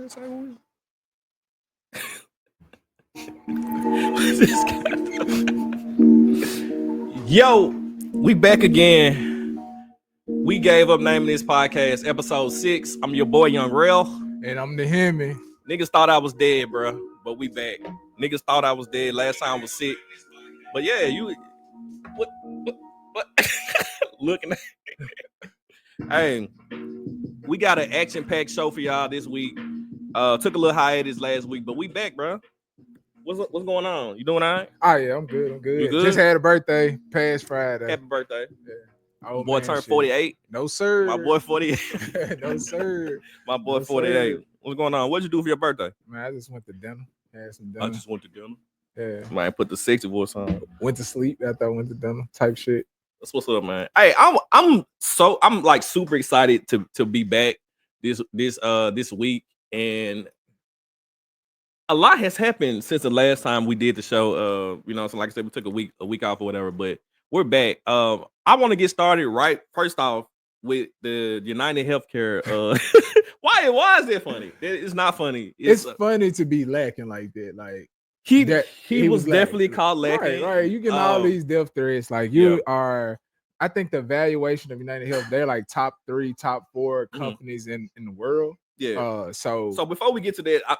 What's this guy? Yo, we back again. We gave up naming this podcast episode 6. I'm your boy Young Rel. And I'm the Hemi. Niggas thought I was dead, bro, but we back. Niggas thought I was dead. Last time I was sick. But yeah, you what looking at hey, we got an action-packed show for y'all this week. Took a little hiatus last week, but we back, bro. What's going on? You doing all right? Oh yeah, I'm good. I'm good. You good? Just had a birthday past Friday. Happy birthday. Yeah. My boy turned 48. No sir. My boy 48. No sir. My boy 48. What's going on? What'd you do for your birthday? Man, I just went to dinner. Had some dinner. I just went to dinner. Yeah. Man, put the sexy voice on. Went to sleep after I went to dinner. Type shit. That's what's up, man. Hey, I'm like super excited to be back this week, and a lot has happened since the last time we did the show. So like I said, we took a week off or whatever, but we're back. I want to get started right first off with the United Healthcare. Why is that funny? It's not funny. It's funny to be lacking like that. Like he was definitely caught lacking. Right. You get all these death threats. Like you are. I think the valuation of United Health, they're like top 3, top 4 companies in the world. Yeah. So before we get to that,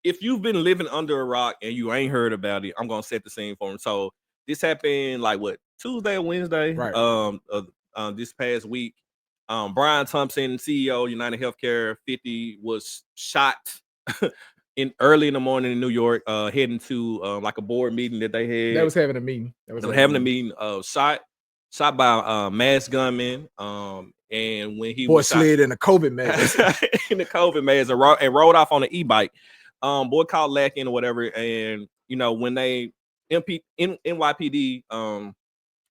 if you've been living under a rock and you ain't heard about it, I'm gonna set the scene for him. So this happened like Tuesday or Wednesday? Right. This past week. Brian Thompson, CEO of United Healthcare, 50, was shot early in the morning in New York, heading to like a board meeting that they had. They was having a meeting. Shot by masked gunmen. And when he was slid in a COVID mask, and rode off on an e-bike. Boy caught lacking or whatever, and when they NYPD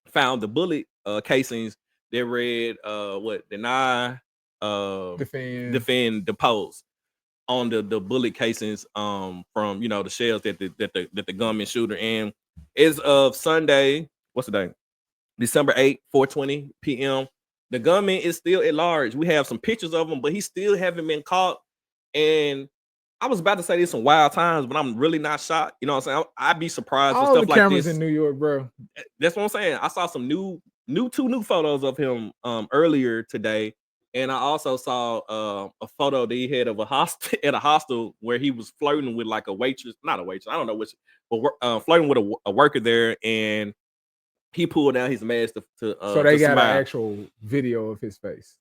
found the bullet casings, they read deny, defend, depose on the bullet casings from the shells that the gunman shooter. And as of Sunday, what's the day? December 8th, 4:20 p.m. The gunman is still at large. We have some pictures of him, but he still haven't been caught. And I was about to say there's some wild times, but I'm really not shocked. You know what I'm saying? I'd be surprised with stuff like this. All the cameras in New York, bro. That's what I'm saying. I saw some two new photos of him earlier today, and I also saw a photo that he had of at a hostel where he was flirting with like a waitress, not a waitress, I don't know which, but flirting with a worker there, and he pulled down his mask to so they got smile. An actual video of his face.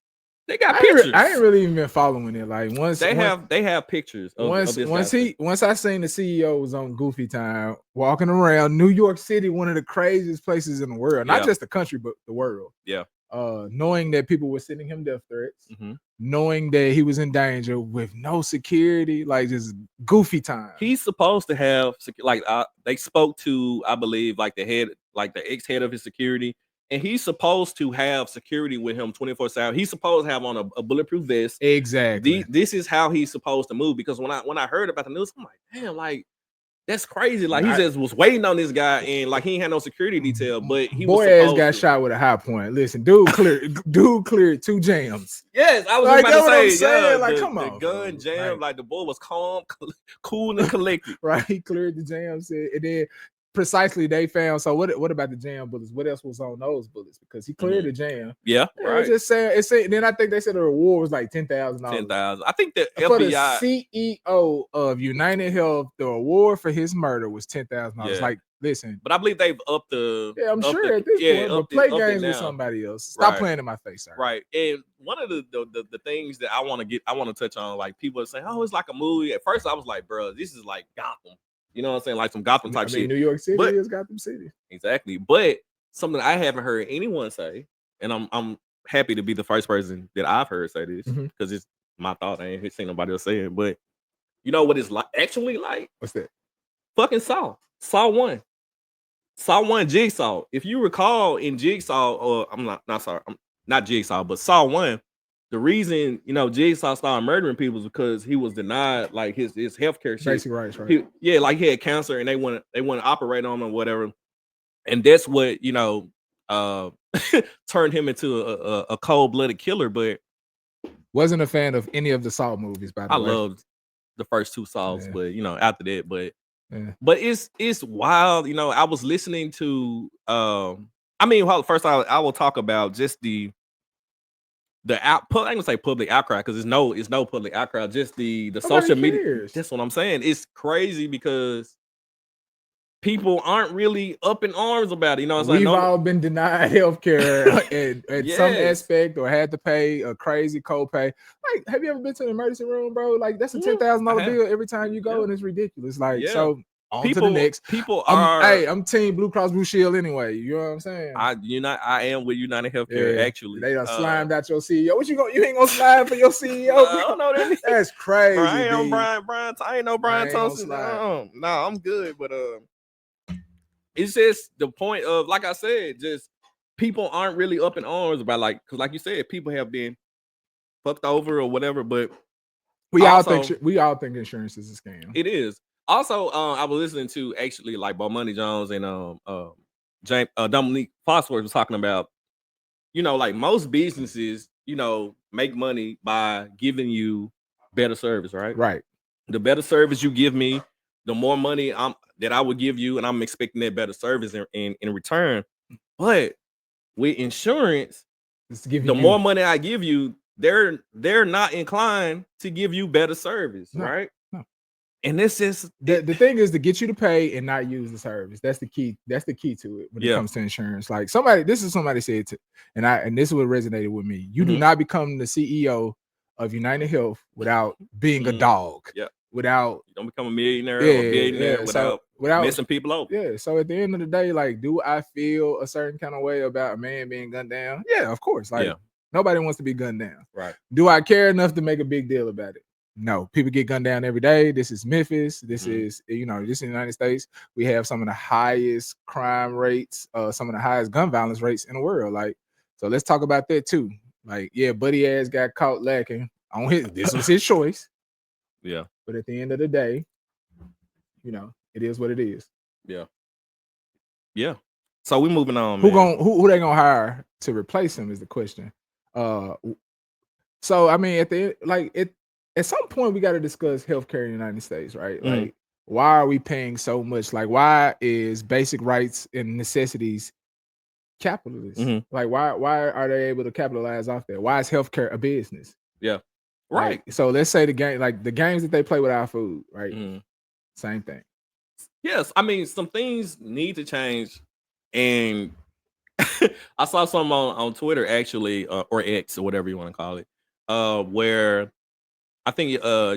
They got pictures. I ain't really even been following it. Like they have pictures. Once I seen the CEO was on Goofy Time walking around New York City, one of the craziest places in the world, not just the country but the world. Yeah. Knowing that people were sending him death threats, knowing that he was in danger with no security, like just Goofy Time. He's supposed to have they spoke to, I believe, like the ex-head of his security. And he's supposed to have security with him 24/7. He's supposed to have on a bulletproof vest. Exactly. This is how he's supposed to move. Because when I heard about the news, I'm like, damn, like that's crazy. Like he just was waiting on this guy, and like he ain't had no security detail. But he got shot with a high point. Listen, dude cleared 2 jams. Yes, I was about to say, like, the, come on, the gun bro. jam. Like the boy was calm, cool, and collected. Right, he cleared the jams, and then. Precisely, they found. So what about the jam bullets? What else was on those bullets? Because he cleared the jam. Yeah, right. Just saying. Then I think they said the reward was like $10,000. $10,000. I think the for FBI the CEO of United Health, the award for his murder was $10,000. Yeah. Like, listen, but I believe they've upped the. Yeah, I'm sure at this point. But play games with somebody else. Stop playing in my face, sir. Right. And one of the things that I want to touch on, like people are saying, oh, it's like a movie. At first, I was like, bro, this is like Gotham. You know what I'm saying? Like some Gotham type shit. New York City is Gotham City. Exactly. But something I haven't heard anyone say, and I'm happy to be the first person that I've heard say this, because it's my thought. I ain't seen nobody else say it. But you know what it's like actually like? What's that? Fucking Saw 1. Saw 1 Jigsaw. If you recall in Jigsaw, or I'm not Jigsaw, but Saw 1. The reason, Jigsaw started murdering people is because he was denied like his healthcare shit. Basic rights, right? He had cancer and they want to operate on him or whatever. And that's what, turned him into a cold-blooded killer. But wasn't a fan of any of the Saw movies, by the way. the first 2 songs, Yeah. but you know, after that, but Yeah. but it's wild. You know, I was listening to I mean, well, first I will talk about just the output. I ain't gonna say public outcry because it's no public outcry. Just the Nobody social media. cares. That's what I'm saying. It's crazy because people aren't really up in arms about it. You know what I'm saying? We've all been denied healthcare at some Yes. aspect or had to pay a crazy copay. Like, have you ever been to the emergency room, bro? Like, that's a Yeah, $10,000 I have. bill every time you go, Yeah. and it's ridiculous. Like, Yeah. so on to the next. People are. I'm Team Blue Cross Blue Shield anyway. You know what I'm saying? I am with United Healthcare actually. They done slimed out your CEO. What you ain't gonna slide for your CEO? I don't know that. That's crazy. Bro, I ain't on Brian. I ain't no Brian Thompson. No, I'm good, but it's just the point of, like I said, just people aren't really up in arms about, like, because like you said, people have been fucked over or whatever. But we all think insurance is a scam. It is. Also, I was listening to actually like Bomani Jones and James Dominique Foxworth was talking about, you know, like most businesses, you know, make money by giving you better service, right? Right. The better service you give me, the more money that I would give you, and I'm expecting that better service in return. But with insurance, the more money I give you, they're not inclined to give you better service, right? No. And this is the thing is to get you to pay and not use the service. That's the key. That's the key to it when it comes to insurance. Like somebody said to, and this is what resonated with me. You do not become the CEO of United Health without being a dog. Yeah. Without you don't become a millionaire or a billionaire without messing people over. Yeah. So at the end of the day, like, do I feel a certain kind of way about a man being gunned down? Yeah, of course. Like nobody wants to be gunned down. Right. Do I care enough to make a big deal about it? No. People get gunned down every day. This is Memphis. This is, you know, this is the United States. We have some of the highest crime rates, some of the highest gun violence rates in the world. Like, so let's talk about that too. Like, yeah, buddy ass got caught lacking on this was his choice. Yeah. But at the end of the day, you know, it is what it is. Yeah. Yeah. So we're moving on. Who they gonna hire to replace him is the question. So I mean, at some point we got to discuss healthcare in the United States, right? Like, why are we paying so much? Like, why is basic rights and necessities capitalist? Like, why are they able to capitalize off that? Why is healthcare a business? Yeah. Right. Like, so let's say the games that they play with our food, right? Same thing. Yes, I mean, some things need to change, and I saw some on Twitter actually, or X or whatever you want to call it, where I think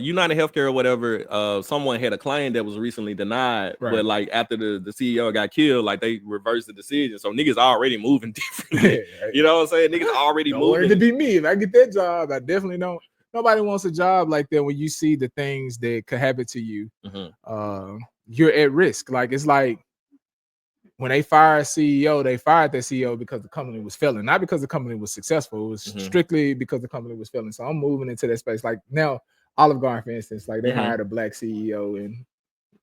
United Healthcare or whatever, someone had a claim that was recently denied, but like after the CEO got killed, like they reversed the decision. So niggas already moving differently. You know what I'm saying? Niggas already moving. To be me, if I get that job, I definitely don't. Nobody wants a job like that when you see the things that could happen to you. You're at risk. Like, it's like when they fire a CEO, they fired that CEO because the company was failing, not because the company was successful. It was strictly because the company was failing. So I'm moving into that space. Like now, Olive Garden, for instance, like they hired a black CEO, and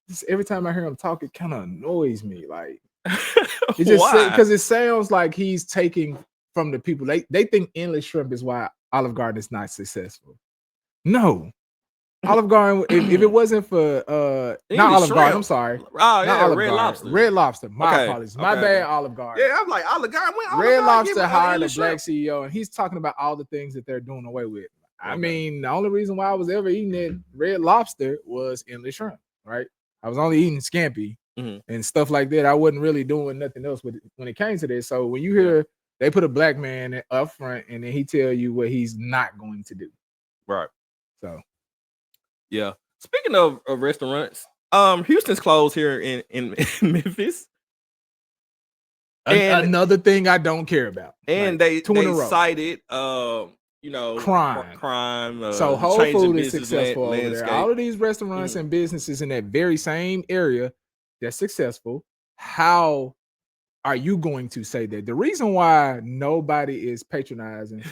just every time I hear him talk, it kind of annoys me. Like, it just because it sounds like he's taking from the people. They think endless shrimp is why Olive Garden is not successful. No. Olive Garden, if it wasn't for not Olive Garden, I'm sorry. Oh yeah, Red Lobster. Red Lobster. My apologies. My bad, Olive Garden. Yeah, I'm like Olive Garden. Red Lobster hired a black CEO, and he's talking about all the things that they're doing away with. I mean, the only reason why I was ever eating it Red Lobster was endless shrimp, right? I was only eating scampi and stuff like that. I wasn't really doing nothing else with it when it came to this. So when you hear they put a black man up front and then he tell you what he's not going to do. Right. So yeah. Speaking of restaurants, Houston's closed here in Memphis. And another thing I don't care about. And like, they cited you know, crime. So Whole Food is successful over there. All of these restaurants and businesses in that very same area that's successful. How are you going to say that? The reason why nobody is patronizing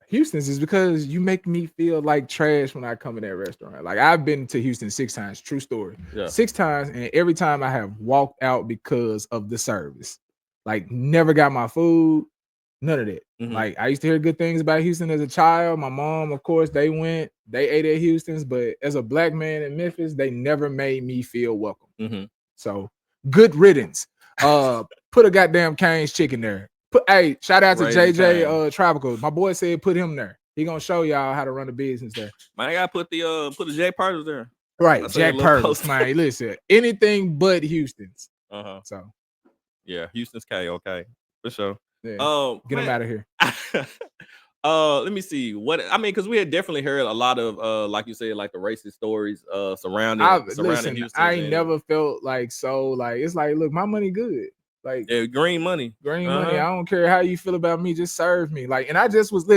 Houston's is because you make me feel like trash when I come in that restaurant. Like, I've been to Houston 6 times, true story. 6 times, and every time I have walked out because of the service. Like, never got my food. None of that. Like I used to hear good things about Houston as a child. My mom, of course, they ate at Houston's, but as a black man in Memphis, they never made me feel welcome. So good riddance. Put a goddamn Cane's chicken there. Hey, shout out to JJ Tropical. My boy said put him there. He gonna show y'all how to run a business there. Man, I gotta put the Jack Purvis there. Right, Jack Purvis. Man, listen, anything but Houston's. So yeah, Houston's okay, for sure. Yeah. Get him out of here. Let me see what I mean, because we had definitely heard a lot of like you said, like the racist stories surrounding Houston. I ain't never felt like so like it's like, look, my money good. Like green money. I don't care how you feel about me, just serve me. Like, and I just was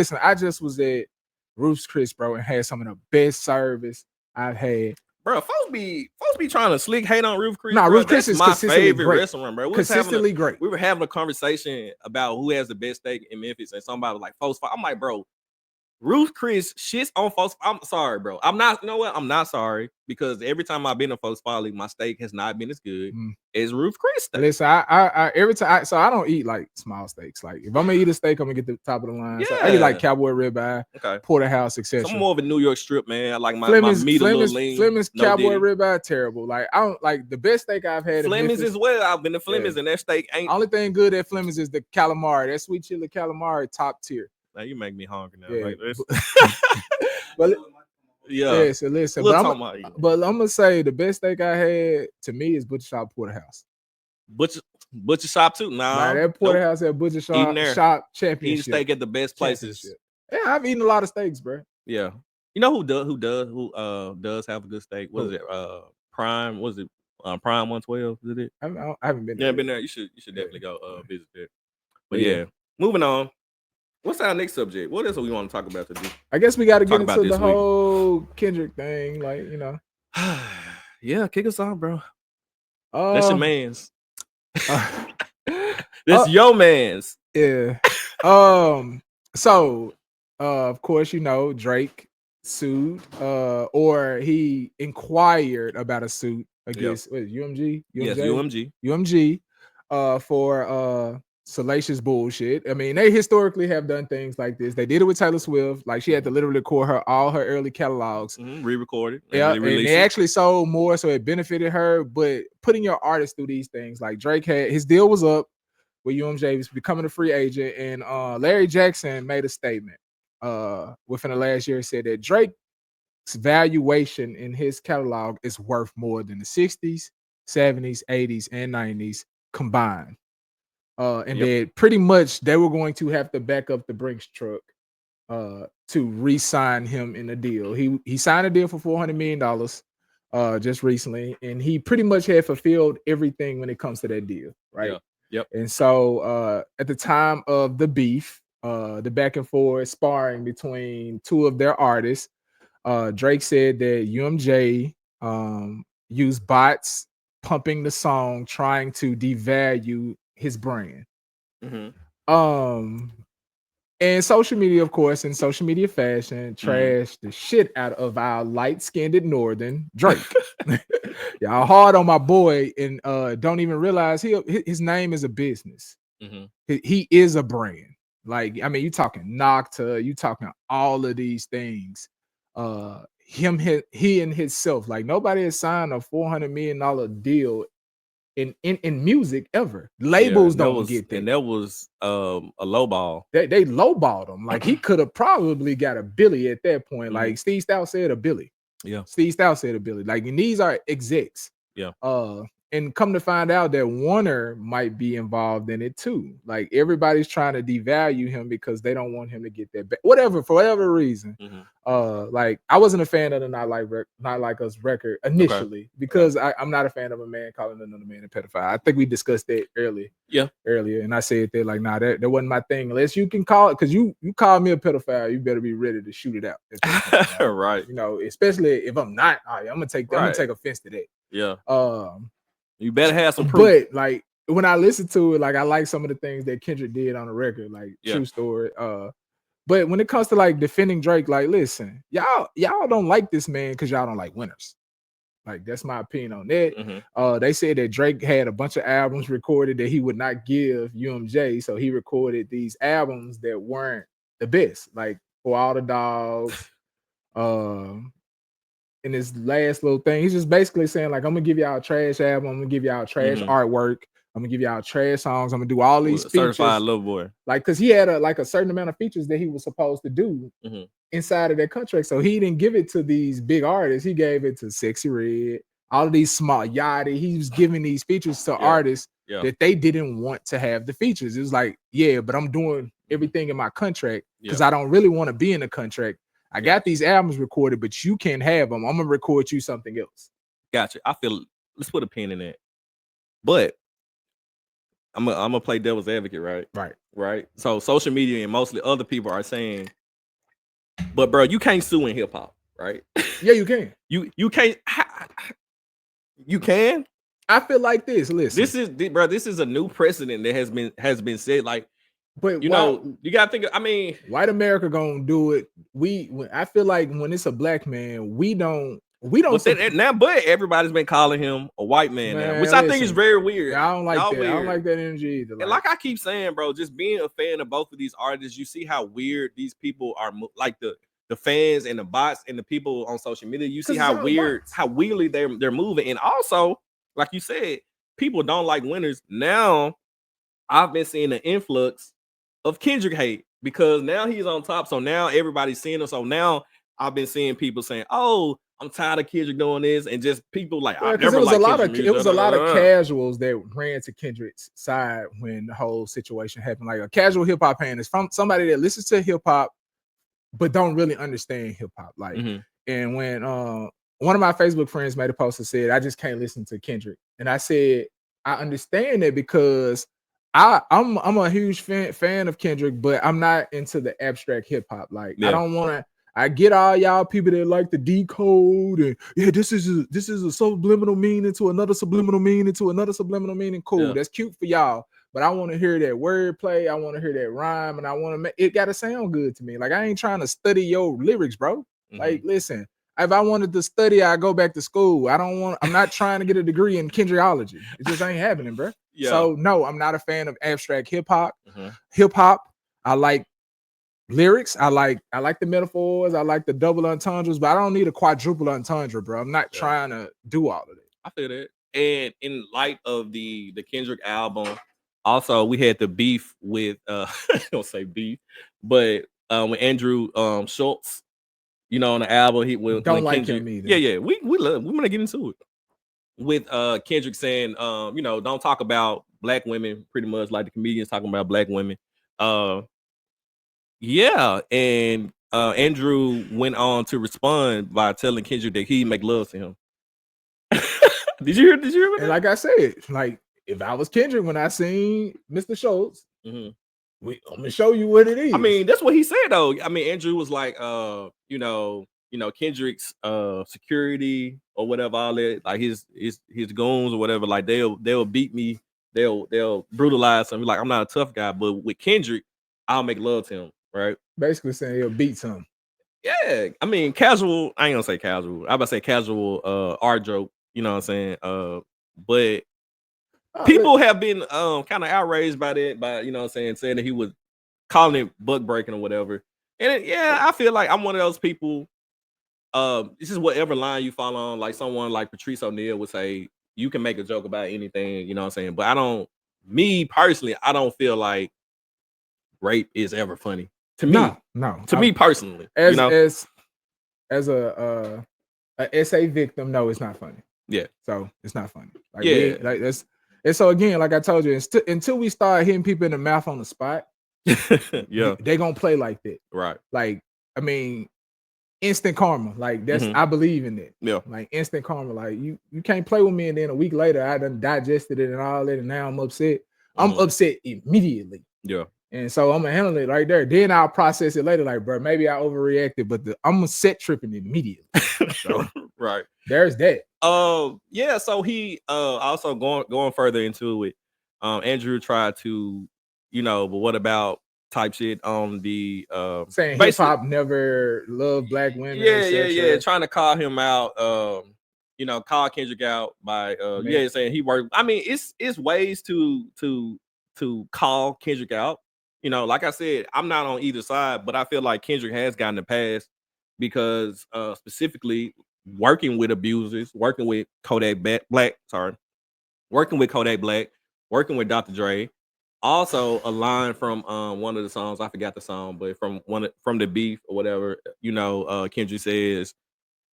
at Ruth's Chris, bro, and had some of the best service I've had. Bro, folks be trying to slick hate on Ruth's Chris. Nah, Ruth's Chris is my favorite restaurant, bro. Consistently great. We were having a conversation about who has the best steak in Memphis, and somebody was like, folks, I'm like, bro, Ruth's Chris shits on folks. I'm sorry, bro. I'm not, you know what? I'm not sorry, because every time I've been to folks Folly, my steak has not been as good as Ruth's Chris steak. Listen, I every time, so I don't eat like small steaks. Like if I'm gonna eat a steak, I'm gonna get the top of the line. Yeah. So I eat like cowboy ribeye, porterhouse, etc. I'm more of a New York strip, man. I like my meat a little lean. Fleming's cowboy ribeye terrible. Like I don't like the best steak I've had. Fleming's as well. I've been to Fleming's and that steak ain't. Only thing good at Fleming's is the calamari. That sweet chili calamari, top tier. Now you make me hungry now. Yeah. But yeah. So listen, but I'm gonna say the best steak I had to me is Butcher Shop Porterhouse. Butcher Shop too. Nah, that Porterhouse at Butcher Shop championship. Eating steak at the best places. Yeah, I've eaten a lot of steaks, bro. Yeah, you know who does have a good steak? What is it? Prime? Was it Prime 112? Is it? I haven't been. Yeah, been there. You should definitely go visit there. But yeah, moving on. What's our next subject? What else do we want to talk about today? I guess we got to get into the whole Kendrick thing, like, you know. Yeah, kick us off, bro. That's your man's. That's your man's. Yeah. So, of course, you know, Drake sued, or he inquired about a suit against UMG. Yes, UMG. UMG, for salacious bullshit. I mean, they historically have done things like this. They did it with Taylor Swift. Like, she had to literally record all her early catalogs, re-recorded. Yeah, and they actually sold more, so it benefited her. But putting your artist through these things, like Drake had his deal was up with UMJ, he was becoming a free agent, and Larry Jackson made a statement within the last year, said that Drake's valuation in his catalog is worth more than the 60s, 70s, 80s, and 90s combined. And that pretty much they were going to have to back up the Brinks truck to re-sign him in a deal. He signed a deal for $400 million just recently, and he pretty much had fulfilled everything when it comes to that deal, right? Yep. And so at the time of the beef, the back and forth sparring between two of their artists, Drake said that UMJ used bots pumping the song, trying to devalue his brand. And social media, of course, in social media fashion, trashed the shit out of our light-skinned northern Drake. Y'all hard on my boy, and don't even realize his name is a business. He is a brand. Like, I mean, you talking Nocta, you talking all of these things. He and himself, like, nobody has signed a $400 million deal in music ever. Labels don't get that. And that was a low ball. They lowballed him. Like, he could have probably got a Billy at that point. Like Steve Stout said, a Billy. Yeah. Steve Stout said a Billy. Like, and these are execs. Yeah. And come to find out that Warner might be involved in it too. Like, everybody's trying to devalue him because they don't want him to get that back. Whatever, for whatever reason. Like, I wasn't a fan of the Not Like Us record initially because I'm not a fan of a man calling another man a pedophile. I think we discussed that earlier. And I said that, like, nah, that wasn't my thing. Unless you can call it, because you call me a pedophile, you better be ready to shoot it out. Right. You know, especially if I'm not, I'm gonna take offense to that. Yeah. You better have some proof. But like, when I listen to it, like, I like some of the things that Kendrick did on the record, like true story. But when it comes to like defending Drake, like, listen, y'all don't like this man because y'all don't like winners. Like that's my opinion on that. They said that Drake had a bunch of albums recorded that he would not give UMJ, so he recorded these albums that weren't the best, like For All the Dogs. In his last little thing, he's just basically saying like, I'm gonna give y'all a trash album, I'm gonna give y'all trash artwork, I'm gonna give y'all trash songs, I'm gonna do all these features. Certified Lover Boy. Like, cause he had a certain amount of features that he was supposed to do inside of that contract. So he didn't give it to these big artists, he gave it to Sexy Red, all of these small Yachty. He was giving these features to artists that they didn't want to have the features. It was like, yeah, but I'm doing everything in my contract because I don't really want to be in the contract. I got these albums recorded, but you can't have them. I'm gonna record you something else. Gotcha. I feel. Let's put a pin in that. But I'm gonna play devil's advocate, right? Right. So social media and mostly other people are saying, but bro, you can't sue in hip hop, right? Yeah, you can. You can't. You can. I feel like this. Listen, this is a new precedent that has been said. Like, but you know, you gotta think. I mean, white America gonna do it. I feel like when it's a black man, we don't. But everybody's been calling him a white man now, which I think is very weird. I don't like that. Weird. I don't like that energy either. And like I keep saying, bro, just being a fan of both of these artists, you see how weird these people are. Like the fans and the bots and the people on social media. You see how weirdly they're moving. And also, like you said, people don't like winners. Now, I've been seeing an influx of Kendrick hate because now he's on top. So now everybody's seeing him. So now I've been seeing people saying, "Oh, I'm tired of Kendrick doing this," and just people like, it was a lot of casuals that ran to Kendrick's side when the whole situation happened. Like a casual hip hop fan is from somebody that listens to hip hop but don't really understand hip hop. Like, and when one of my Facebook friends made a post that said, "I just can't listen to Kendrick," and I said, I understand that because I'm a huge fan of Kendrick, but I'm not into the abstract hip hop. Like, I don't want to. I get all y'all people that like to decode and this is a subliminal meaning to another subliminal meaning to another subliminal meaning. Cool, that's cute for y'all, but I want to hear that wordplay. I want to hear that rhyme, and I want to make it gotta sound good to me. Like, I ain't trying to study your lyrics, bro. Like, listen, if I wanted to study, I go back to school. I'm not trying to get a degree in Kendrickology. It just ain't happening, bro. So no, I'm not a fan of abstract hip hop. Hip hop, I like lyrics. I like the metaphors. I like the double entendres, but I don't need a quadruple entendre, bro. I'm not trying to do all of it. I feel that. And in light of the Kendrick album, also we had the beef with I don't say beef, but when Andrew Schultz, you know, on the album, he will don't like Kendrick, him either. Yeah, we want to get into it with Kendrick saying, you know, don't talk about black women, pretty much like the comedians talking about black women. Yeah, and Andrew went on to respond by telling Kendrick that he make love to him. Did you hear and like I said, like, if I was Kendrick when I seen Mr. Schultz, I'm gonna show you what it is. I mean, that's what he said though. I mean, Andrew was like, you know, Kendrick's security or whatever, all that, like his goons or whatever, like they'll beat me, they'll brutalize him. Like, I'm not a tough guy, but with Kendrick, I'll make love to him, right? Basically saying he'll beat some. Yeah, I mean, casual. I ain't gonna say casual. I'm about to say casual art joke. You know what I'm saying? But people have been kind of outraged by that, by, you know what I'm saying that he was calling it buck breaking or whatever. And I feel like I'm one of those people. This is whatever line you fall on. Like someone like Patrice O'Neal would say, you can make a joke about anything, you know what I'm saying? But me personally, I don't feel like rape is ever funny. To me, no. To me personally, as you know? as a SA victim, no, it's not funny. Yeah. So it's not funny. Like, like that's. And so again, like I told you, until we start hitting people in the mouth on the spot, they gonna play like that. Right. Like, I mean, instant karma. Like, that's I believe in it. Yeah. Like, instant karma. Like, you can't play with me, and then a week later I done digested it and all that, and now I'm upset. I'm upset immediately. Yeah. And so I'm gonna handle it right there. Then I'll process it later. Like, bro, maybe I overreacted, but I'm gonna set tripping immediately. So, right. There's that. Yeah. So he also going further into it. Andrew tried to, you know, but what about type shit on the saying hip hop never loved black women. Yeah. Trying to call him out. you know, call Kendrick out by saying he worked. I mean, it's ways to call Kendrick out. You know, like I said, I'm not on either side, but I feel like Kendrick has gotten the pass because specifically working with abusers, working with Kodak Black, working with Kodak Black, working with Dr. Dre. Also, a line from one of the songs, I forgot the song, but from the beef or whatever, you know, Kendrick says,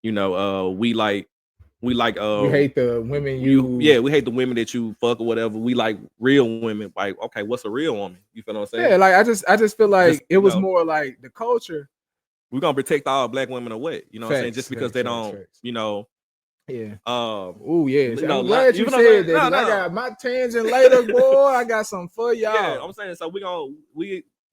you know, we hate the women we hate the women that you fuck or whatever. We like real women. Like, okay, what's a real woman? You feel what I'm saying? Yeah, like I just feel like it was more like the culture. We're gonna protect all black women away. You know what I'm saying? Just because they don't, you know. Yeah. Oh yeah. I'm glad you said that. I got my tangent later, boy. I got something for y'all. Yeah, I'm saying so we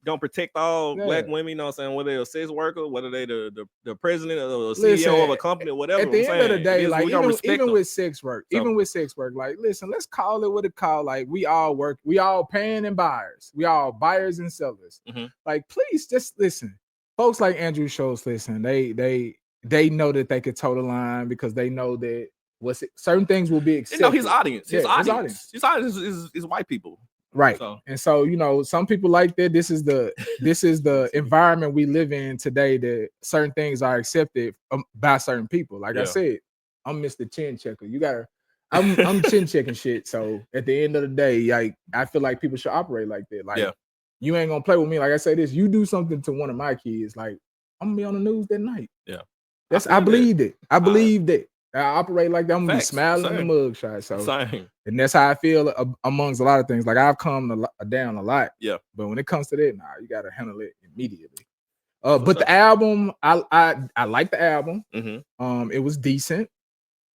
gonna protect all black women, you know what I'm saying, whether they're a sex worker, whether they the president or the CEO of a company or whatever. At the end of the day, like even with sex work, so, like listen, let's call it what it called. Like we all work, we all paying and buyers, we all buyers and sellers. Mm-hmm. Like please just listen. Folks like Andrew Schultz, listen, they know that they could toe the line because they know that certain things will be accepted. You know, his audience is white people. Right. And so, you know, some people like that. This is the environment we live in today, that certain things are accepted by certain people. Like I said, I'm Mr. Chin Checker. I'm chin checking shit. So at the end of the day, like I feel like people should operate like that. Like you ain't gonna play with me. Like I say this, you do something to one of my kids, like I'm gonna be on the news that night. Yeah. I believe it. I believe that. I operate like that. I'm gonna be smiling in the mugshot. So, and that's how I feel amongst a lot of things. Like I've come down a lot. Yeah. But when it comes to that, you gotta handle it immediately. But the album, I like the album. Mm-hmm. It was decent.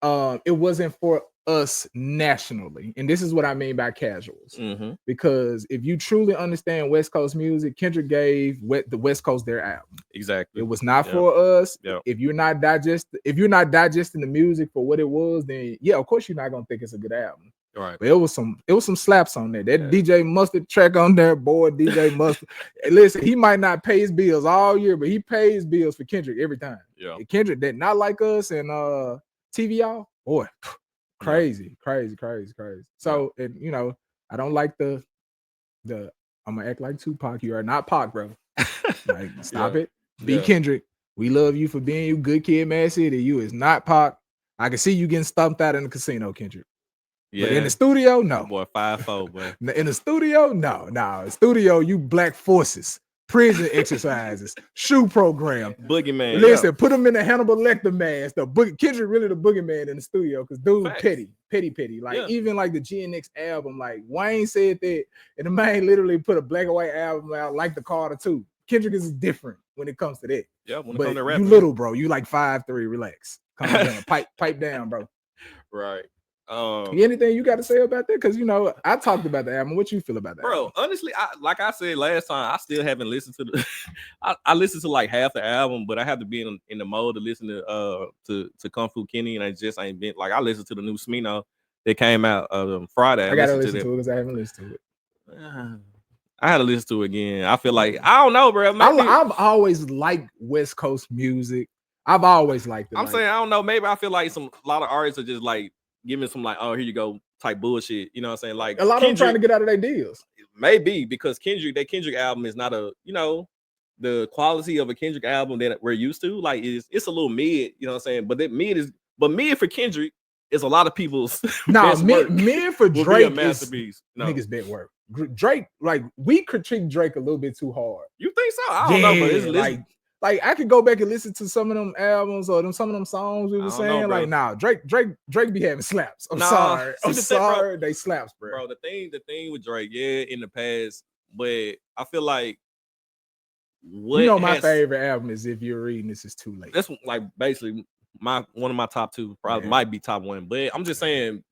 It wasn't for us nationally, and this is what I mean by casuals. Mm-hmm. Because if you truly understand West Coast music, Kendrick gave the West Coast their album. Exactly. It was not for us. If you're not digesting the music for what it was, then of course you're not gonna think it's a good album. Right. But it was some slaps on there. That DJ Mustard track on there, boy. DJ Mustard. Listen, he might not pay his bills all year, but he pays bills for Kendrick every time. Yeah. And Kendrick that not like us and TVR, boy. Crazy. So, and you know, I don't like the I'm gonna act like Tupac. You are not Pac, bro. Like, stop it. Be Kendrick. We love you for being you, good kid, Mad City. You is not Pac. I can see you getting stumped out in the casino, Kendrick. But in the studio, no. Boy, 5'4", boy. In the studio, no. In studio, you black forces. Prison exercises, shoe program, boogeyman. Listen, put him in the Hannibal Lecter mask. Kendrick really the boogeyman in the studio because dude, petty. Like even like the GNX album, like Wayne said that, and the man literally put a black and white album out like the Carter 2. Kendrick is different when it comes to that. Yeah, when it but comes to rapping, you little bro, you like 5'3". Relax, calm down, pipe down, bro. Right. Anything you got to say about that? Because you know, I talked about the album. What you feel about that, bro? Honestly, like I said last time, I still haven't listened to the. I listened to like half the album, but I have to be in the mode to listen to Kung Fu Kenny, and I just ain't been like I listened to the new Smino that came out Friday. I gotta listen to it because I haven't listened to it. I had to listen to it again. I feel like I don't know, bro. I've always liked West Coast music. I've always liked it. I'm saying I don't know. Maybe I feel like a lot of artists are just like. Give me some like, oh, here you go type bullshit. You know what I'm saying? Like a lot of them trying to get out of their deals. Maybe because that Kendrick album is not the quality of a Kendrick album that we're used to. Like it's a little mid, you know what I'm saying? But that mid for Kendrick is a lot of people's mid for Drake masterpiece. Niggas bit work. Drake, like we critique Drake a little bit too hard. You think so? I don't know, but it's like I could go back and listen to some of them albums or some of them songs we were saying. Like, nah, Drake be having slaps. I'm sorry, they slaps, bro. Bro, the thing with Drake, in the past, but I feel like my favorite album is If You're Reading This Is Too Late. That's like basically one of my top two, probably might be top one. But I'm just saying,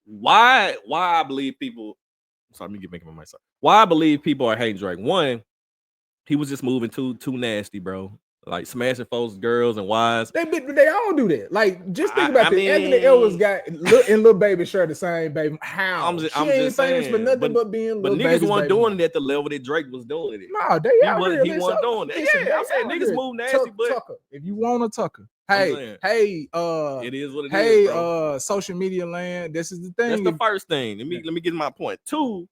why I believe people. Sorry, let me get making my myself. Why I believe people are hating Drake. One. He was just moving too nasty, bro. like smashing folks, girls and wives. They all do that. Like, just think about this. Anthony Edwards got and Lil Baby share the same baby. How? I'm She just ain't famous saying, for nothing but being Lil Baby's niggas wasn't doing it at the level that Drake was doing it. No, they he wasn't doing that. Yeah, I'm saying niggas move nasty, but Tucker. If you want a Tucker, hey, it is what it is, bro. Social media land. This is the thing. That's the first thing. Let me get my point. Two,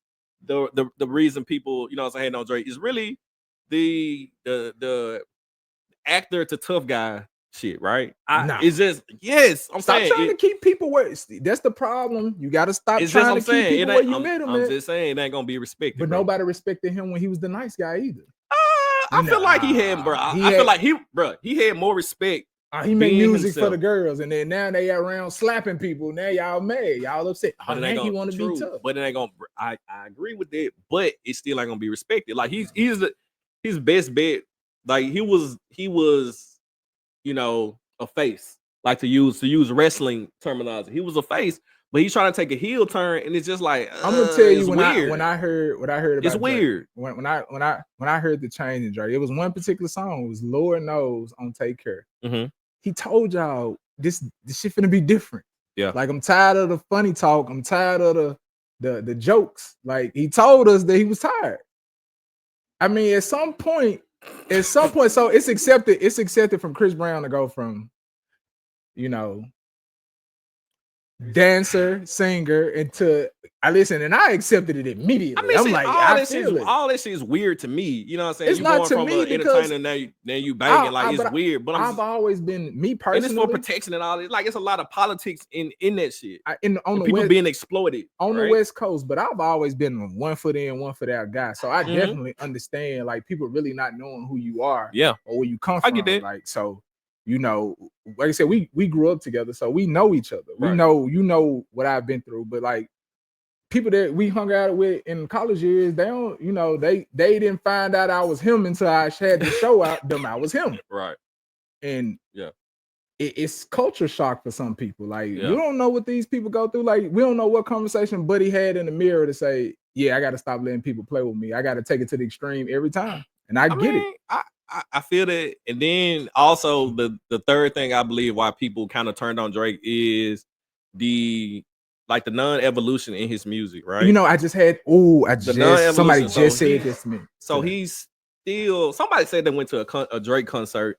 the reason people, you know, saying no Drake is really the actor to tough guy shit, right? It's just I'm stop saying trying to keep people where that's the problem. You got to stop trying to keep people where you met him. I'm just saying it ain't gonna be respected. But nobody respected him when he was the nice guy either. I feel like he had, bro. I feel like he had more respect. He made music for the girls, and then now they around slapping people. Now y'all mad, y'all upset. Now he want to be tough. But it ain't gonna. I agree with that, but it still ain't gonna be respected. Like he's his best bet. Like he was, you know, a face. Like to use wrestling terminology. He was a face, but he's trying to take a heel turn, and it's just like I'm gonna tell you when I heard what I heard about it's weird. Drake, when I heard the change in Drake, it was one particular song. It was Lord Knows on Take Care. Mm-hmm. He told y'all this shit finna be different. Yeah, like I'm tired of the funny talk. I'm tired of the jokes. Like he told us that he was tired. I mean, at some point, so it's accepted from Chris Brown to go from, you know, dancer, singer, into I listened and I accepted it immediately. I mean, I'm like, all this shit is weird to me. You know what I'm saying? It's not to me because entertainer now you banging like it's weird. But I've always been me personally, and it's for protection and all this. Like it's a lot of politics in that shit. On the people West, being exploited on the West Coast. But I've always been a 1 foot in, 1 foot out guy. So I definitely understand like people really not knowing who you are, or where you come from. I get that. Like so. You know, like I said, we grew up together, so we know each other. Right. We know, you know what I've been through, but like people that we hung out with in college years, they don't, you know, they didn't find out I was him until I had to show out them I was him. Right. And it's culture shock for some people. Like you don't know what these people go through. Like we don't know what conversation Buddy had in the mirror to say, yeah, I got to stop letting people play with me. I got to take it to the extreme every time. And I get it. I feel that, and then also the third thing I believe why people kind of turned on Drake is the non-evolution in his music, right? You know, somebody just said this to me. So he's still somebody said they went to a Drake concert,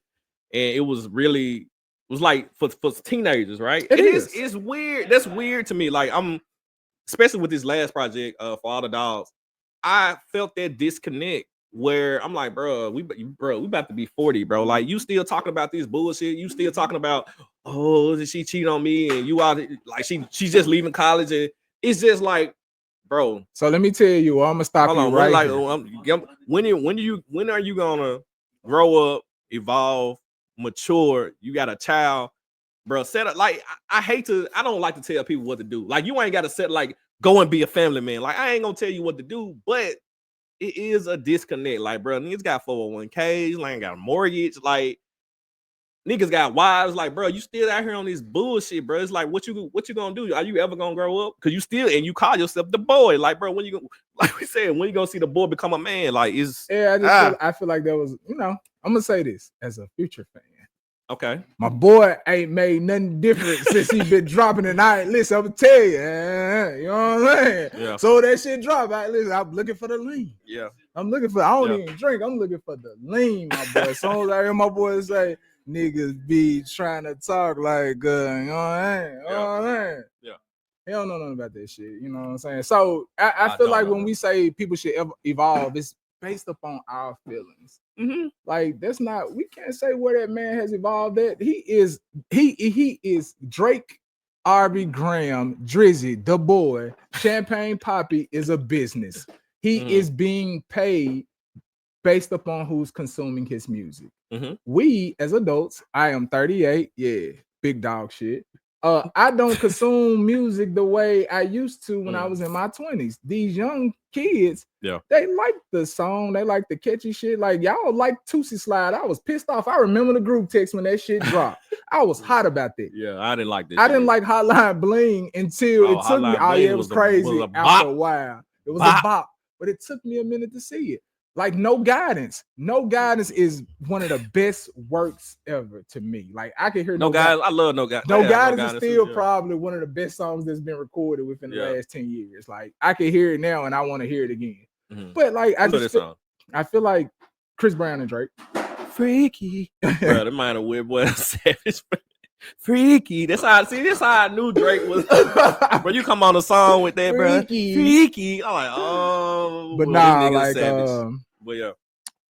and it was like for teenagers, right? It's weird. That's weird to me. Like especially with this last project for All the Dogs, I felt that disconnect. Where I'm like, bro, we about to be 40, bro. Like, you still talking about this bullshit. You still talking about, oh, did she cheat on me? And you out like she's just leaving college, and it's just like, bro. So let me tell you, I'm gonna stop you right here. When are you gonna grow up, evolve, mature? You got a child, bro. Set up like I don't like to tell people what to do. Like, you ain't got to set like go and be a family man. Like, I ain't gonna tell you what to do, but it is a disconnect. Like, bro, niggas got 401ks, like, got a mortgage, like, niggas got wives. Like, bro, you still out here on this bullshit, bro. It's like, what you gonna do? Are you ever gonna grow up? Because you still, and you call yourself the boy. Like, bro, when you gonna, like we said, when you gonna see the boy become a man? Like, it's I feel like that was, you know, I'm gonna say this as a Future fan. Okay. My boy ain't made nothing different since he been dropping it. Listen, I'm gonna tell you, you know what I'm saying? Yeah. So that shit drop. Listen, I'm looking for the lean. Yeah. I don't even drink. I'm looking for the lean, my boy. As soon as I hear my boy say, niggas be trying to talk like good, you know what I'm saying? Yeah. He don't know nothing about that shit. You know what I'm saying? So I feel like when we say people should evolve, it's based upon our feelings. Mm-hmm. Like we can't say where that man has evolved at. He is Drake, RB Graham, Drizzy, the boy. Champagne Poppy is a business. He is being paid based upon who's consuming his music. Mm-hmm. We as adults, I am 38, big dog shit. I don't consume music the way I used to when I was in my 20s. These young kids, they like the song, they like the catchy shit. Like, y'all like Tootsie Slide. I was pissed off. I remember the group text when that shit dropped. I was hot about that. Yeah, I didn't like this. I didn't like Hotline Bling until it took me. It was crazy after a while. It was a bop, but it took me a minute to see it. Like no guidance. No guidance is one of the best works ever to me. Like I can hear No guys. I love No Guidance. No Guidance is still probably one of the best songs that's been recorded within the last 10 years. Like I can hear it now and I want to hear it again. But like I feel like Chris Brown and Drake. Freaky. Bro, the mind of Weird Boy Savage. Freaky. That's how I knew Drake was. Bro, you come on a song with that, bro. Freaky. I'm like, oh. But nah, like but yeah.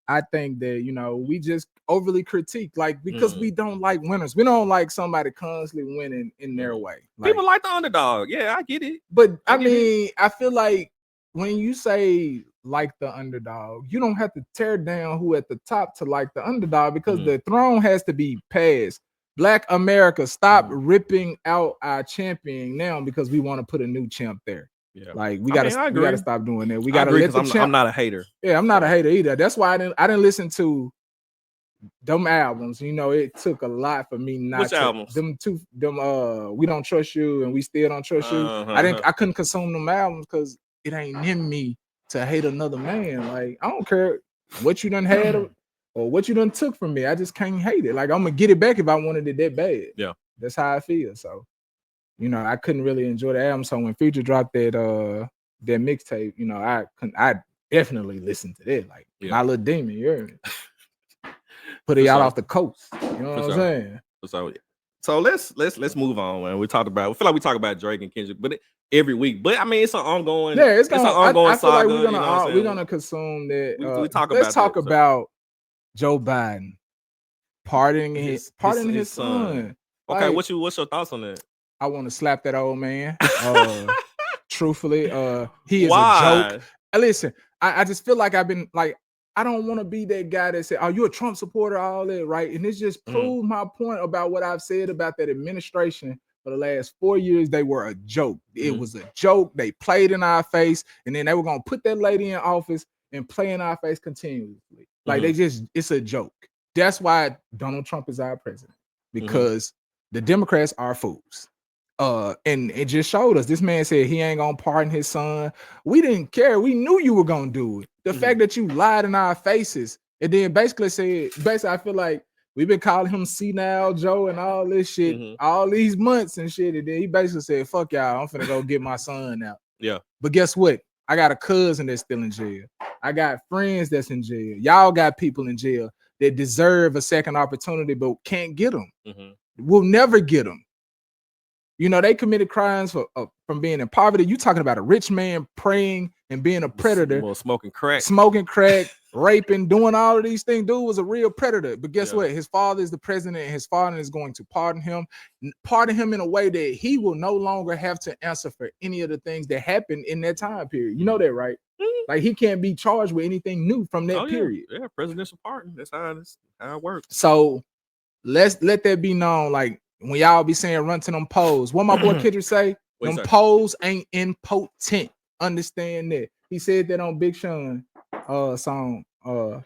I think that, you know, we just overly critique, like, because we don't like winners. We don't like somebody constantly winning in their way. Like, people like the underdog. Yeah, I get it. But I mean, I feel like when you say like the underdog, you don't have to tear down who at the top to like the underdog, because the throne has to be passed. Black America, stop ripping out our champion now because we want to put a new champ there. Yeah. Like we gotta stop doing that. We gotta let the champ. I'm not a hater. Yeah, I'm not a hater either. That's why I didn't listen to them albums. You know, it took a lot for me not. Which albums? Them We Don't Trust You and We Still Don't Trust You. I couldn't consume them albums because it ain't in me to hate another man. Like I don't care what you done had or what you done took from me. I just can't hate it. Like I'm gonna get it back if I wanted it that bad. Yeah, that's how I feel. So. You know, I couldn't really enjoy the album. So when Future dropped that mixtape, you know, I definitely listened to that. Like My Little Demon, you heard me. Put it out off the coast. You know what I'm saying? So let's move on, man. We feel like we talk about Drake and Kendrick, but every week. But I mean, it's an ongoing. Yeah, it's an ongoing saga. I feel like we're gonna consume that. Let's talk about Joe Biden pardoning his son. Okay, like, what's your thoughts on that? I want to slap that old man. Truthfully, he is a joke. Listen, I just feel like I've been like, I don't want to be that guy that said, "Oh, you a Trump supporter?" All that, right? And this just proved my point about what I've said about that administration for the last 4 years. They were a joke. It was a joke. They played in our face, and then they were gonna put that lady in office and play in our face continuously. Like it's a joke. That's why Donald Trump is our president, because the Democrats are fools. And it just showed us. This man said he ain't gonna pardon his son. We didn't care. We knew you were gonna do it. The fact that you lied in our faces and then basically I feel like we've been calling him senile Joe and all this shit all these months and shit. And then he basically said, "Fuck y'all, I'm finna go get my son out." Yeah. But guess what? I got a cousin that's still in jail. I got friends that's in jail. Y'all got people in jail that deserve a second opportunity but can't get them. We'll never get them. You know, they committed crimes from being in poverty. You talking about a rich man praying and being a predator. Well, smoking crack, raping, doing all of these things. Dude was a real predator. But guess what? His father is the president, and his father is going to pardon him in a way that he will no longer have to answer for any of the things that happened in that time period. You know that, right? Like he can't be charged with anything new from that period. Yeah, presidential pardon. That's how it works. So let that be known. Like, when y'all be saying run to them polls, what my boy Kendrick say? Them polls ain't impotent. Understand that. He said that on Big Sean song. Cause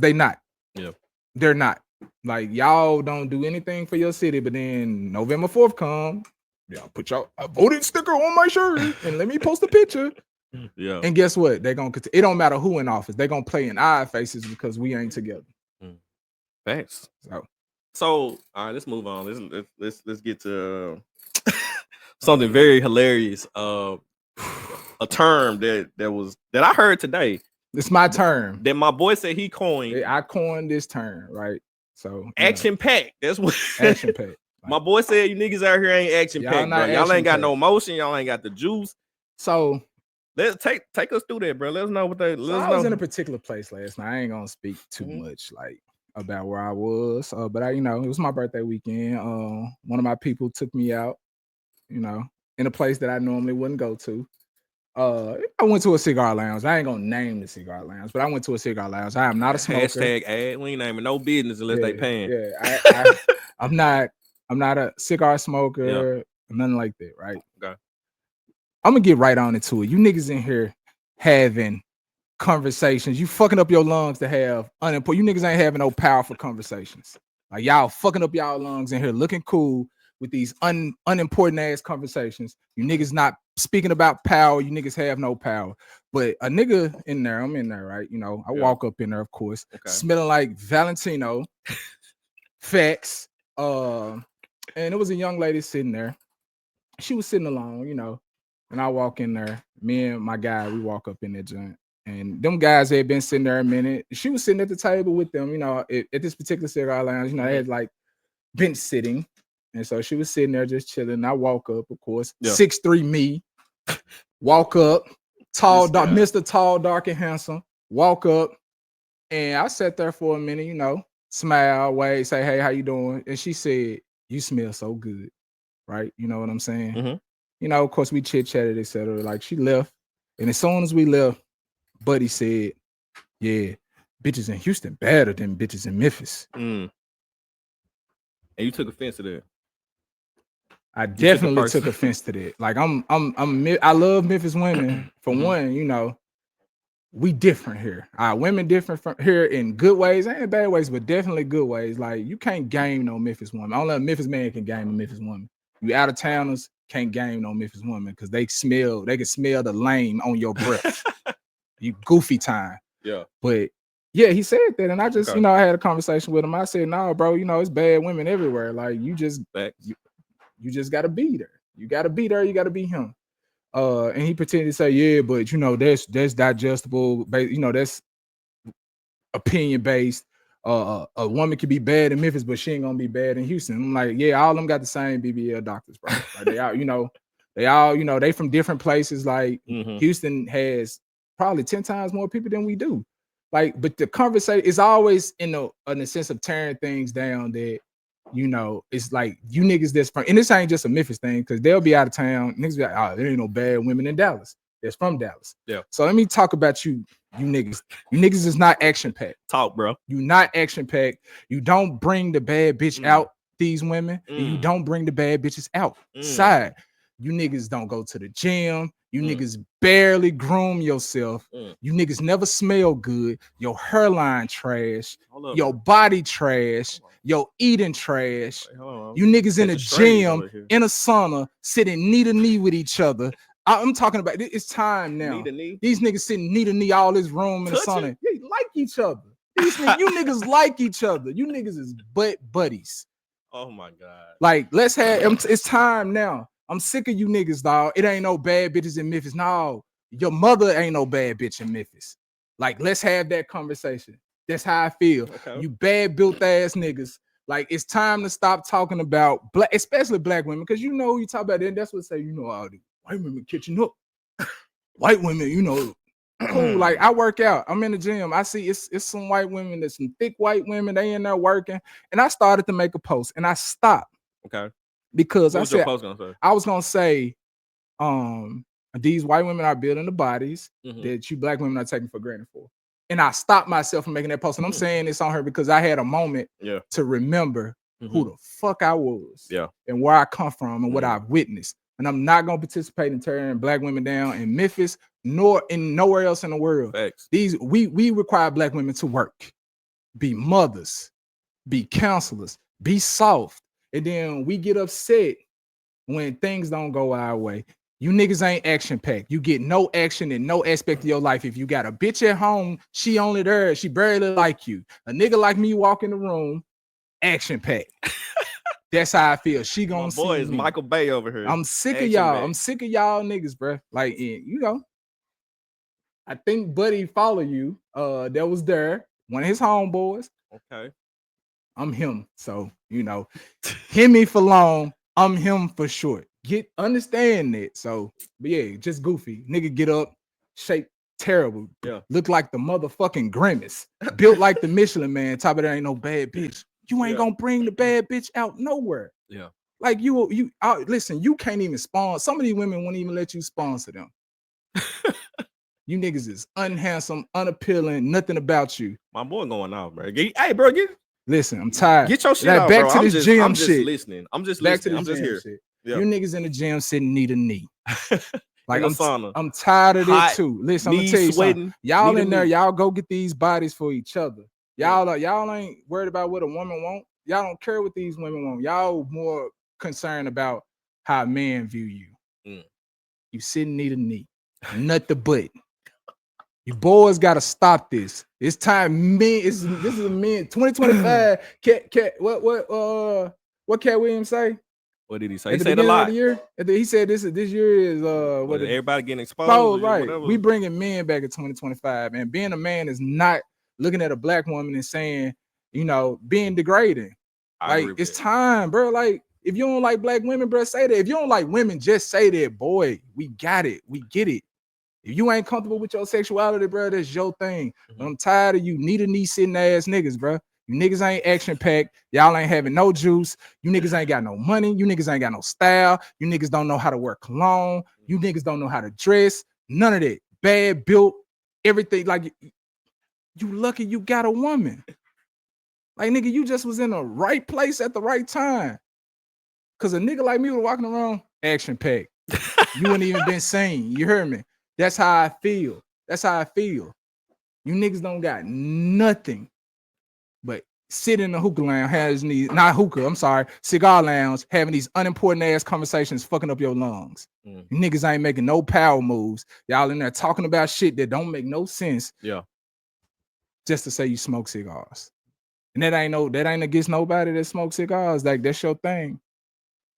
they not. Yeah. They're not. Like y'all don't do anything for your city, but then November 4th come. Y'all put y'all a voted sticker on my shirt and let me post a picture. Yeah. And guess what? They're gonna it don't matter who in office, they're gonna play in our faces because we ain't together. Thanks. So, all right, let's move on. Let's get to something very hilarious. A term that I heard today. It's my term. That my boy said he coined. I coined this term, right? So action packed. That's what action packed. My boy said you niggas out here ain't action packed, bro. Y'all ain't got no emotion. Y'all ain't got the juice. So let's take us through that, bro. Let us know what they. I was in a particular place last night. I ain't gonna speak too much, like, about where I was, but it was my birthday weekend. One of my people took me out, in a place that I normally wouldn't go to. I went to a cigar lounge. I ain't gonna name the cigar lounge, but I went to a cigar lounge. I am not a smoker. Hashtag ad. We ain't naming no business unless they paying. Yeah, I'm not a cigar smoker, nothing like that, right? Okay. I'm gonna get right on into it. You niggas in here having conversations, you fucking up your lungs to have unimportant. You niggas ain't having no powerful conversations. Like y'all fucking up y'all lungs in here looking cool with these unimportant ass conversations. You niggas not speaking about power. You niggas have no power. But a nigga in there, I'm in there, right? You know, I walk up in there, of course, smelling like Valentino, Facts. And it was a young lady sitting there. She was sitting alone, you know, and I walk in there. Me and my guy, we walk up in that joint. And them guys had been sitting there a minute. She was sitting at the table with them, you know, at this particular cigar lounge. You know, they had like bench sitting. And so she was sitting there just chilling. I walk up, of course, 6'3" me. Walk up, tall, dark, Mr. Tall, dark, and handsome. Walk up. And I sat there for a minute, you know, smile, wave, say, hey, how you doing? And she said, you smell so good. Right? You know what I'm saying? You know, of course, we chit-chatted, etc. Like, she left. And as soon as we left, Buddy said, yeah, bitches in Houston better than bitches in Memphis. And you took offense to that. I definitely took offense to that. Like, I love Memphis women. For one, you know, we different here. Our women different from here in good ways and bad ways, but definitely good ways. Like, you can't game no Memphis woman. Only a Memphis man can game a Memphis woman. You out of towners can't game no Memphis woman because they can smell the lame on your breath. You goofy time. Yeah. But yeah, he said that, and I just, you know, I had a conversation with him. I said, no, bro, you know, it's bad women everywhere. Like, you just you just gotta be there. You gotta be there, you gotta be him. And he pretended to say, yeah, but you know, that's digestible, you know, that's opinion based. A woman could be bad in Memphis, but she ain't gonna be bad in Houston. I'm like, yeah, all of them got the same BBL doctors, bro. Like, they all, you know, they from different places. Like, Houston has probably 10 times more people than we do. Like, but the conversation is always in the sense of tearing things down that, you know, it's like you niggas that's from, and this ain't just a Memphis thing, because they'll be out of town. Niggas be like, oh, there ain't no bad women in Dallas. That's from Dallas. Yeah. So let me talk about you niggas. You niggas is not action packed. Talk, bro. You not action packed. You don't bring the bad bitch out, these women, and you don't bring the bad bitches outside. You niggas don't go to the gym. You niggas barely groom yourself. You niggas never smell good. Your hairline trash. Your body trash. Your eating trash. You niggas in a gym, in a sauna, sitting knee to knee with each other. I'm talking about, it's time now. These niggas sitting knee to knee all this room in the sauna. They like each other. These niggas, you niggas like each other. You niggas is buddies. Oh my God. Like, let's have, it's time now. I'm sick of you niggas, dog. It ain't no bad bitches in Memphis. No, your mother ain't no bad bitch in Memphis. Like, let's have that conversation. That's how I feel. Okay. You bad built ass niggas. Like, it's time to stop talking about black, especially black women, because you know you talk about it. That's what say, you know, all the white women catching up. White women, you know, cool. Like, I work out. I'm in the gym. I see it's some white women. There's some thick white women. They in there working. And I started to make a post, and I stopped. Okay. Because I said, I was gonna say, these white women are building the bodies that you black women are taking for granted for. And I stopped myself from making that post. And I'm saying this on her because I had a moment to remember who the fuck I was and where I come from and what I've witnessed. And I'm not gonna participate in tearing black women down in Memphis, nor in nowhere else in the world. Facts. We require black women to work, be mothers, be counselors, be soft. And then we get upset when things don't go our way. You niggas ain't action packed. You get no action in no aspect of your life. If you got a bitch at home, she only there. She barely like you. A nigga like me walk in the room, action packed. That's how I feel. She gonna see boy is me. Michael Bay over here. I'm sick of y'all. I'm sick of y'all niggas, bro. Like, you know, I think Buddy follow you. That was there. One of his homeboys. Okay. I'm him. So, you know, hear me for long. I'm him for short. Understand that. So, but yeah, just goofy. Nigga get up, shape terrible. Yeah. Look like the motherfucking Grimace. Built like the Michelin Man. Top of that ain't no bad bitch. You ain't gonna bring the bad bitch out nowhere. Yeah. Like listen, you can't even sponsor. Some of these women won't even let you sponsor them. You niggas is unhandsome, unappealing, nothing about you. My boy going out, bro. Hey, bro, listen, I'm tired. Get your shit out, back bro. to this gym I'm shit. Just listening. I'm just back listening. To this I'm just here. Yeah. You niggas in the gym sitting knee to knee. Like, I'm tired of Hot, it too. Listen, I'm gonna tell you something. Y'all in there, y'all go get these bodies for each other. Y'all ain't worried about what a woman want. Y'all don't care what these women want. Y'all more concerned about how men view you. You sitting knee to knee, nut the butt. You boys gotta stop this. It's time, men. This is a men. 2025. What Cat Williams say? What did he say? At He the said a beginning of lot. the year. He said this year is What everybody getting exposed, right? Whatever. We bringing men back in 2025, and being a man is not looking at a black woman and saying, you know, being degrading. Like it's time, bro. Like if you don't like black women, bro, say that. If you don't like women, just say that, boy. We got it. We get it. If you ain't comfortable with your sexuality, bro, that's your thing. But I'm tired of you knee sitting ass niggas, bro. You niggas ain't action packed. Y'all ain't having no juice. You niggas ain't got no money. You niggas ain't got no style. You niggas don't know how to wear cologne. You niggas don't know how to dress. None of that. Bad built, everything. Like you lucky you got a woman. Like nigga, you just was in the right place at the right time. Cause a nigga like me was walking around action packed. You wouldn't even been seen. You heard me? That's how I feel. That's how I feel. You niggas don't got nothing but sit in the hookah lounge, having these, not hookah, I'm sorry, cigar lounge, having these unimportant ass conversations, fucking up your lungs. You niggas ain't making no power moves. Y'all in there talking about shit that don't make no sense. Yeah. Just to say you smoke cigars. And that ain't against nobody that smokes cigars. Like that's your thing.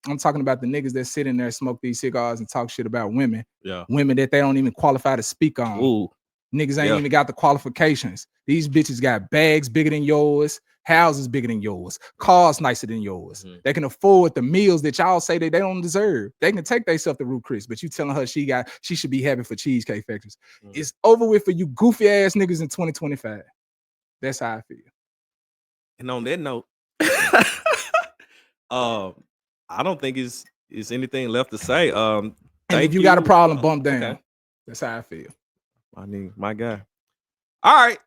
I'm talking about the niggas that sit in there, smoke these cigars and talk shit about women. Yeah. Women that they don't even qualify to speak on. Ooh. Niggas ain't even got the qualifications. These bitches got bags bigger than yours, houses bigger than yours, cars nicer than yours. They can afford the meals that y'all say that they don't deserve. They can take themselves to Ruth Chris, but you telling her she should be happy for Cheesecake Factories. It's over with for you goofy ass niggas in 2025. That's how I feel. And on that note, I don't think it's anything left to say. And if you got a problem, bump down. Okay. That's how I feel. My guy. All right.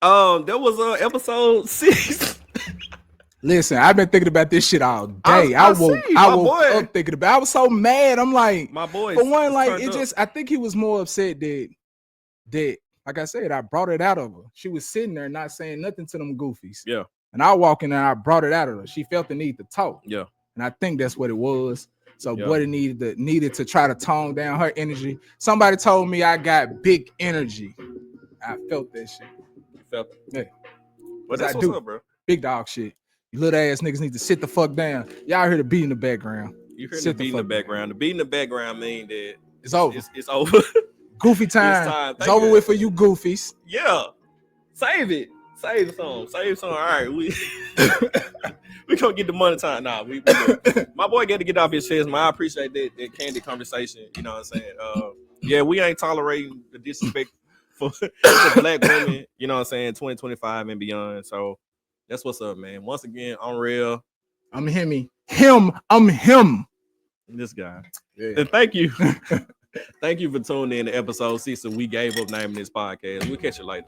That was episode 6. Listen, I've been thinking about this shit all day. I woke up thinking about it. I was so mad. I'm like, my boy. For one, like it just, I think he was more upset that, like I said, I brought it out of her. She was sitting there not saying nothing to them goofies. Yeah. And I walk in there, I brought it out of her. She felt the need to talk. Yeah. And I think that's what it was. So Buddy needed to try to tone down her energy. Somebody told me I got big energy. I felt that shit. You felt it? Yeah. Well, that's what's up, bro. Big dog shit. You little ass niggas need to sit the fuck down. Y'all heard the beat in the background. You heard the beat in the background. The beat in the background mean that it's over. It's over. Goofy time. It's over with for you goofies. Yeah. Save it. Save the song. All right. We gonna get the money time now. My boy got to get off his chest, man. I appreciate that candid conversation. You know what I'm saying? Yeah, we ain't tolerating the disrespect for black women, you know what I'm saying, 2025 and beyond. So that's what's up, man. Once again, I'm real. I'm I'm him. This guy. Yeah. And thank you. Thank you for tuning in to episode 6 of We Gave Up Naming This Podcast. We'll catch you later.